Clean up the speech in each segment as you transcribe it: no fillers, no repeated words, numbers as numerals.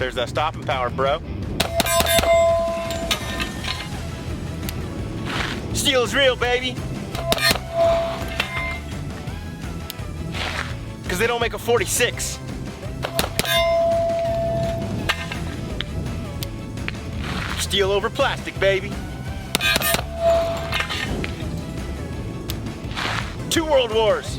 there's that stopping power, bro. Steel is real, baby. Because they don't make a 46. Steel over plastic, baby. 2 world wars.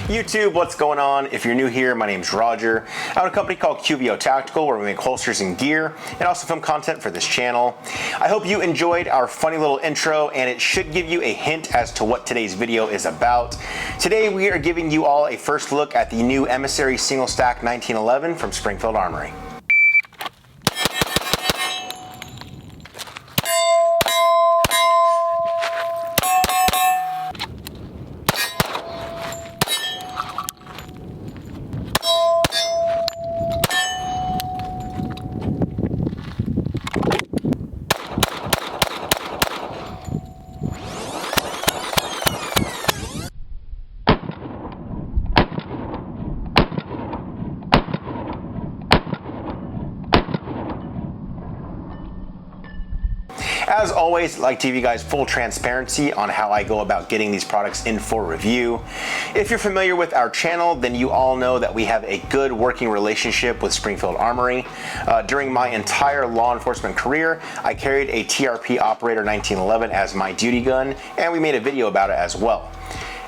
YouTube, what's going on? If you're new here, my name's Roger. I own a company called QVO Tactical where we make holsters and gear and also film content for this channel. I hope you enjoyed our funny little intro, and it should give you a hint as to what today's video is about. Today we are giving you all a first look at the new Emissary single stack 1911 from Springfield Armory. As always, I'd like to give you guys full transparency on how I go about getting these products in for review. If you're familiar with our channel, then you all know that we have a good working relationship with Springfield Armory. During my entire law enforcement career, I carried a TRP Operator 1911 as my duty gun, and we made a video about it as well.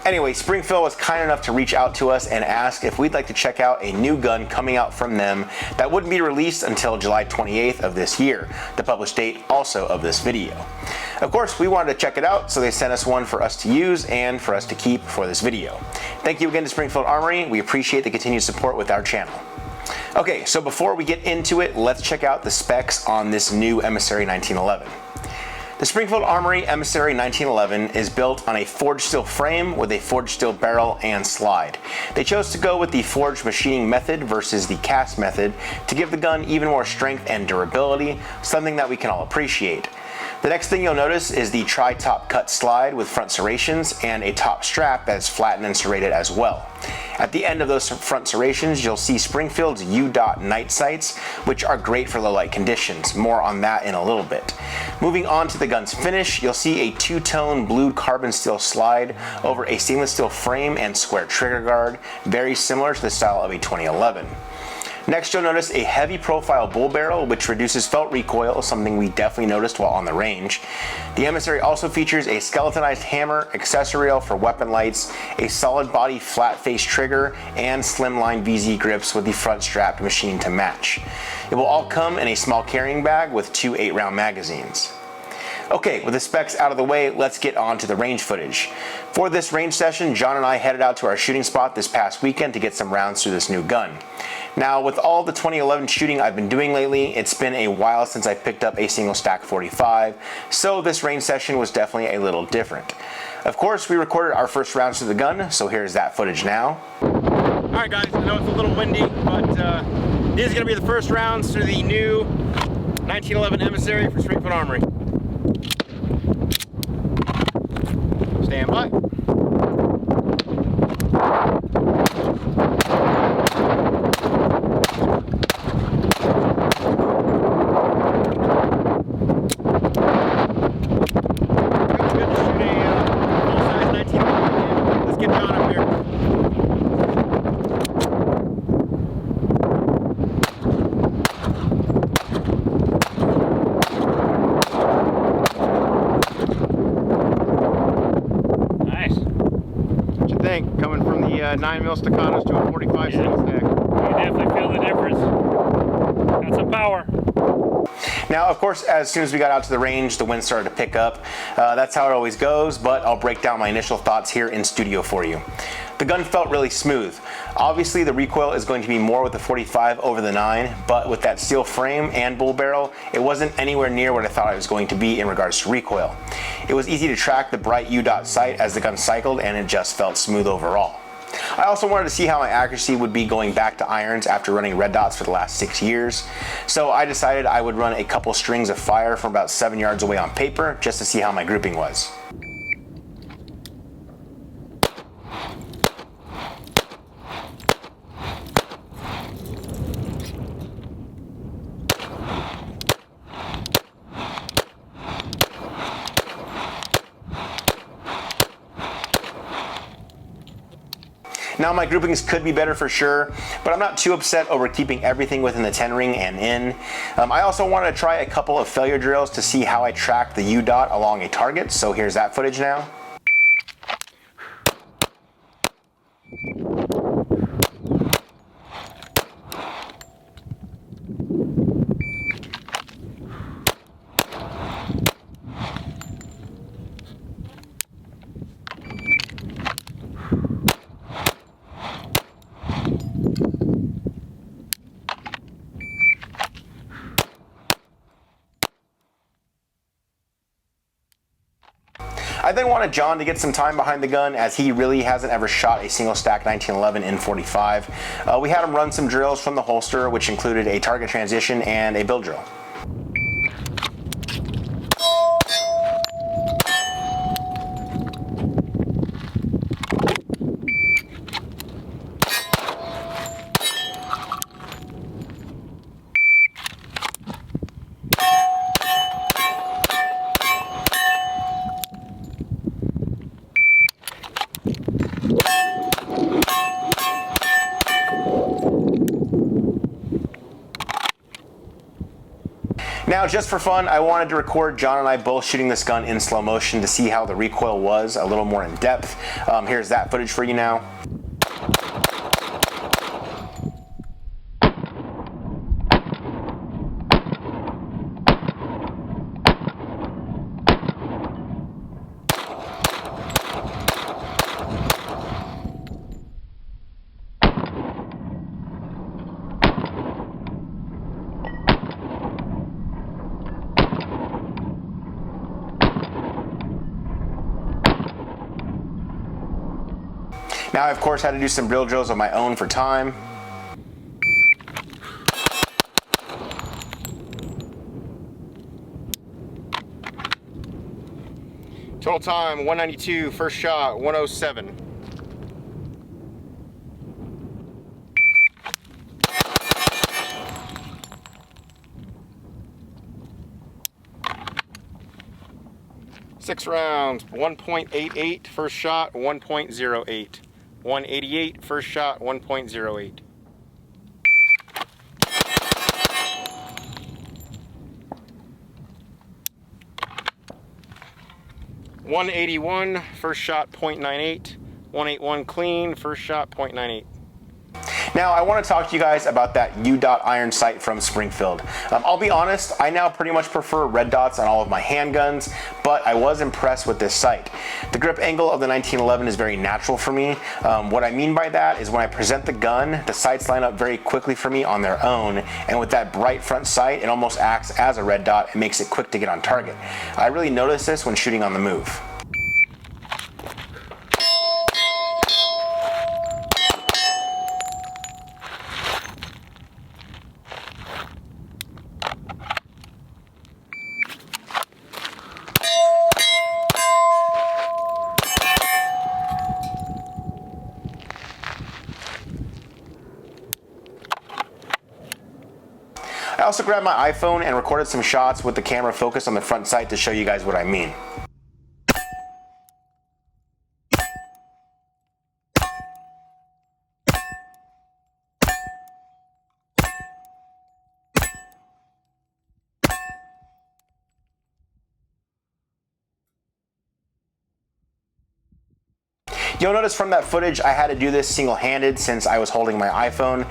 Anyway, Springfield was kind enough to reach out to us and ask if we'd like to check out a new gun coming out from them that wouldn't be released until July 28th of this year, the published date also of this video. Of course, we wanted to check it out, so they sent us one for us to use and for us to keep for this video. Thank you again to Springfield Armory. We appreciate the continued support with our channel. Okay, so before we get into it, let's check out the specs on this new Emissary 1911. The Springfield Armory Emissary 1911 is built on a forged steel frame with a forged steel barrel and slide. They chose to go with the forged machining method versus the cast method to give the gun even more strength and durability, something that we can all appreciate. The next thing you'll notice is the tri-top cut slide with front serrations and a top strap that is flattened and serrated as well. At the end of those front serrations, you'll see Springfield's U-dot night sights, which are great for low light conditions. More on that in a little bit. Moving on to the gun's finish, you'll see a two-tone blue carbon steel slide over a stainless steel frame and square trigger guard, very similar to the style of a 2011. Next, you'll notice a heavy profile bull barrel, which reduces felt recoil, something we definitely noticed while on the range. The Emissary also features a skeletonized hammer, accessory rail for weapon lights, a solid body flat face trigger, and slimline VZ grips with the front strap machined to match. It will all come in a small carrying bag with 2 8-round magazines. Okay, with the specs out of the way, let's get on to the range footage. For this range session, John and I headed out to our shooting spot this past weekend to get some rounds through this new gun. Now, with all the 2011 shooting I've been doing lately, it's been a while since I picked up a single stack 45, so this range session was definitely a little different. Of course, we recorded our first rounds through the gun, so here's that footage now. Alright guys, I know it's a little windy, but this is going to be the first rounds through the new 1911 Emissary for Springfield Armory. Stand by. Coming from the 9mm staccatos to a 45 single stack. You definitely feel the difference. Got some power. Now, of course, as soon as we got out to the range, the wind started to pick up. That's how it always goes, but I'll break down my initial thoughts here in studio for you. The gun felt really smooth. Obviously, the recoil is going to be more with the 45 over the 9, but with that steel frame and bull barrel, it wasn't anywhere near what I thought it was going to be in regards to recoil. It was easy to track the bright U-dot sight as the gun cycled, and it just felt smooth overall. I also wanted to see how my accuracy would be going back to irons after running red dots for the last 6 years. So I decided I would run a couple strings of fire from about 7 yards away on paper just to see how my grouping was. Now my groupings could be better for sure, but I'm not too upset over keeping everything within the 10 ring and in. I also wanted to try a couple of failure drills to see how I track the U dot along a target, so here's that footage now. I then wanted John to get some time behind the gun as he really hasn't ever shot a single stack 1911 in 45. We had him run some drills from the holster, which included a target transition and a bill drill. Now, just for fun, I wanted to record John and I both shooting this gun in slow motion to see how the recoil was a little more in depth. Here's that footage for you now. Now I of course had to do some drill drills of my own for time. Total time 192, first shot 107. Six rounds, 1.88, first shot 1.08. 188, first shot 1.08. .181, first shot 0.98. 181 clean, first shot 0.98. Now I want to talk to you guys about that U-dot iron sight from Springfield. I'll be honest, I now pretty much prefer red dots on all of my handguns, but I was impressed with this sight. The grip angle of the 1911 is very natural for me. What I mean by that is when I present the gun, the sights line up very quickly for me on their own, and with that bright front sight, it almost acts as a red dot and makes it quick to get on target. I really notice this when shooting on the move. I also grabbed my iPhone and recorded some shots with the camera focused on the front sight to show you guys what I mean. You'll notice from that footage I had to do this single-handed since I was holding my iPhone.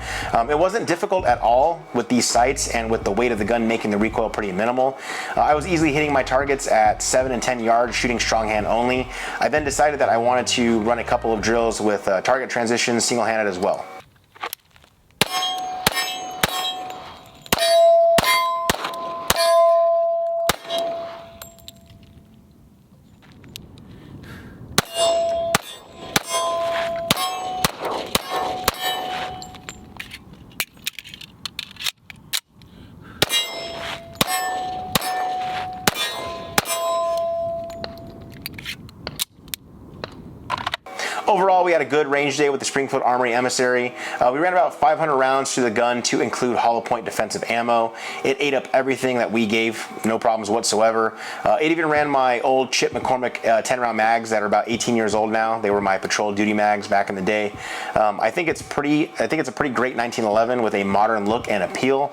It wasn't difficult at all with these sights and with the weight of the gun making the recoil pretty minimal. I was easily hitting my targets at 7 and 10 yards shooting strong hand only. I then decided that I wanted to run a couple of drills with target transitions single-handed as well. Overall, we had a good range day with the Springfield Armory Emissary. We ran about 500 rounds through the gun to include hollow point defensive ammo. It ate up everything that we gave, no problems whatsoever. It even ran my old Chip McCormick 10-round mags that are about 18 years old now. They were my patrol duty mags back in the day. I think it's a pretty great 1911 with a modern look and appeal.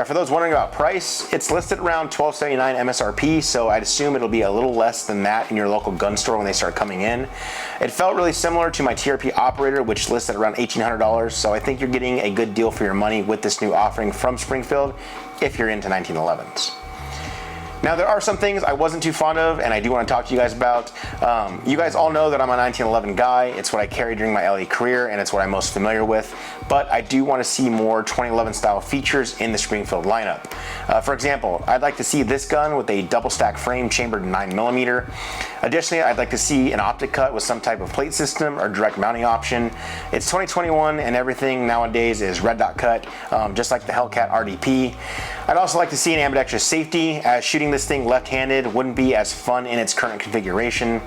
For those wondering about price, it's listed around $12.79 MSRP, so I'd assume it'll be a little less than that in your local gun store when they start coming in. It felt really similar to my TRP operator, which lists at around $1,800, so I think you're getting a good deal for your money with this new offering from Springfield if you're into 1911s. Now, there are some things I wasn't too fond of, and I do want to talk to you guys about. You guys all know that I'm a 1911 guy. It's what I carried during my LE career, and it's what I'm most familiar with. But I do want to see more 2011 style features in the Springfield lineup. For example, I'd like to see this gun with a double stack frame chambered 9mm. Additionally, I'd like to see an optic cut with some type of plate system or direct mounting option. It's 2021 and everything nowadays is red dot cut, just like the Hellcat RDP. I'd also like to see an ambidextrous safety, as shooting this thing left-handed wouldn't be as fun in its current configuration.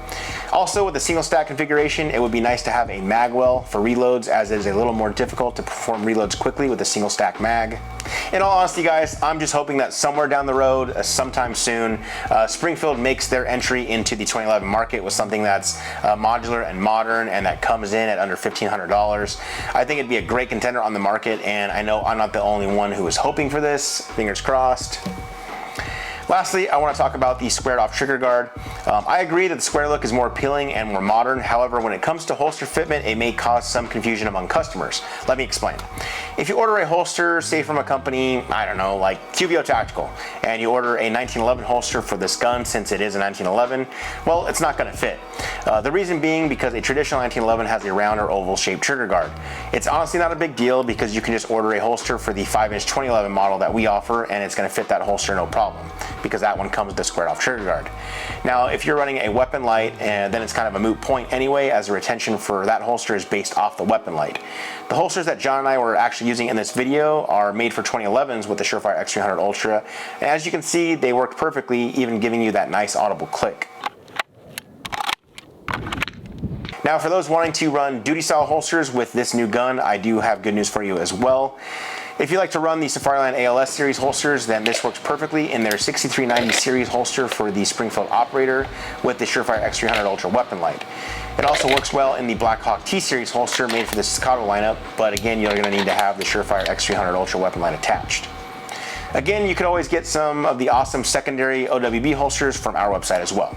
Also, with the single stack configuration, it would be nice to have a mag well for reloads, as it is a little more difficult to perform reloads quickly with a single stack mag. In all honesty, guys, I'm just hoping that somewhere down the road, sometime soon, Springfield makes their entry into the 2011 market with something that's modular and modern and that comes in at under $1,500. I think it'd be a great contender on the market, and I know I'm not the only one who is hoping for this. Fingers crossed. Lastly, I want to talk about the squared off trigger guard. I agree that the square look is more appealing and more modern. However, when it comes to holster fitment, it may cause some confusion among customers. Let me explain. If you order a holster, say from a company, I don't know, like QVO Tactical, and you order a 1911 holster for this gun since it is a 1911, well, it's not going to fit. The reason being because a traditional 1911 has a round or oval shaped trigger guard. It's honestly not a big deal because you can just order a holster for the 5-inch 2011 model that we offer, and it's going to fit that holster no problem, because that one comes with the squared off trigger guard. Now, if you're running a weapon light, then it's kind of a moot point anyway, as the retention for that holster is based off the weapon light. The holsters that John and I were actually using in this video are made for 2011s with the Surefire X300 Ultra, and as you can see, they worked perfectly, even giving you that nice audible click. Now, for those wanting to run duty style holsters with this new gun, I do have good news for you as well. If you like to run the Safariland ALS series holsters, then this works perfectly in their 6390 series holster for the Springfield operator with the Surefire X300 Ultra weapon light. It also works well in the Blackhawk T series holster made for the Staccato lineup, but again, you're going to need to have the Surefire X300 Ultra weapon light attached. Again, you could always get some of the awesome secondary OWB holsters from our website as well.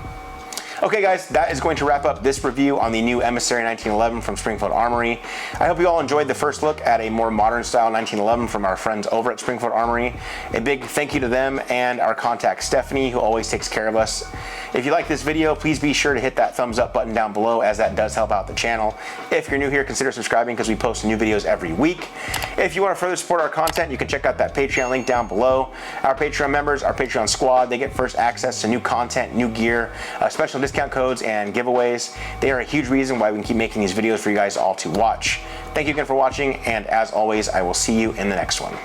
Okay guys, that is going to wrap up this review on the new Emissary 1911 from Springfield Armory. I hope you all enjoyed the first look at a more modern style 1911 from our friends over at Springfield Armory. A big thank you to them and our contact Stephanie, who always takes care of us. If you like this video, please be sure to hit that thumbs up button down below, as that does help out the channel. If you're new here, consider subscribing because we post new videos every week. If you want to further support our content, you can check out that Patreon link down below. Our Patreon members, our Patreon squad, they get first access to new content, new gear, special discount codes, and giveaways. They are a huge reason why we can keep making these videos for you guys all to watch. Thank you again for watching, and as always, I will see you in the next one.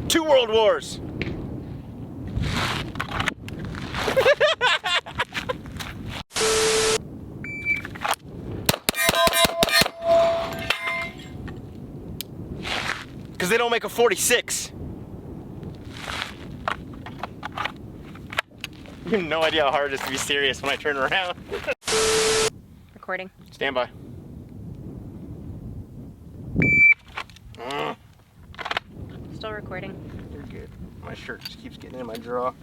Two world wars. Because they don't make a 46. You have no idea how hard it is to be serious when I turn around. Recording. Stand by. Still recording. You're good. My shirt just keeps getting in my drawer.